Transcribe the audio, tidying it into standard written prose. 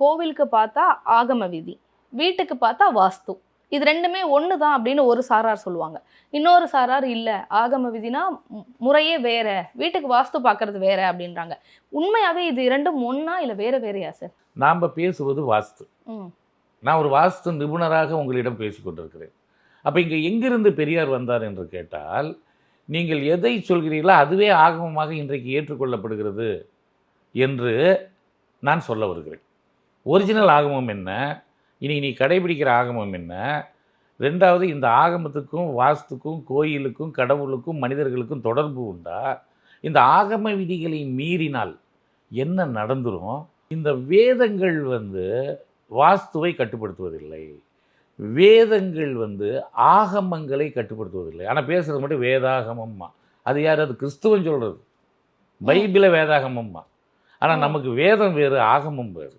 கோவிலுக்கு பார்த்தா ஆகம விதி, வீட்டுக்கு பார்த்தா வாஸ்து. இது 2மே ஒண்ணு தான் அப்படின்னு ஒரு சாரார் சொல்லுவாங்க. இன்னொரு சாரார் இல்ல, ஆகம விதினா முறையே வேற, வீட்டுக்கு வாஸ்து பார்க்கறது வேற அப்படின்றாங்க. உண்மையாவே இது 2ம் ஒண்ணா இல்ல வேற வேறயா சார்? நாம பேசுவது வாஸ்து. ம். நான் ஒரு வாஸ்து நிபுணராக உங்களிடம் பேசிக் கொண்டிருக்கிறேன். அப்ப இங்க எங்கிருந்து பெரியார் வந்தார் என்று கேட்டால், நீங்கள் எதை சொல்கிறீர்களோ அதுவே ஆகமமாக இன்றைக்கு ஏற்றுக்கொள்ளப்படுகிறது என்று நான் சொல்ல வருகிறேன். ஒரிஜினல் ஆகமம் என்ன? இனி நீ கடைபிடிக்கிற ஆகமம் என்ன? 2வது இந்த ஆகமத்துக்கும், வாஸ்துக்கும், கோயிலுக்கும், கடவுளுக்கும், மனிதர்களுக்கும் தொடர்பு உண்டா? இந்த ஆகம விதிகளை மீறினால் என்ன நடந்துரும்? இந்த வேதங்கள் வாஸ்துவை கட்டுப்படுத்துவதில்லை. வேதங்கள் ஆகமங்களை கட்டுப்படுத்துவதில்லை. ஆனால் பேசுறது மட்டும் வேதாகமம்மா. அது யார்? அது கிறிஸ்துவன் சொல்கிறது. பைபிளை வேதாகமம்மா. ஆனால் நமக்கு வேதம் வேறு, ஆகமம் வேறு.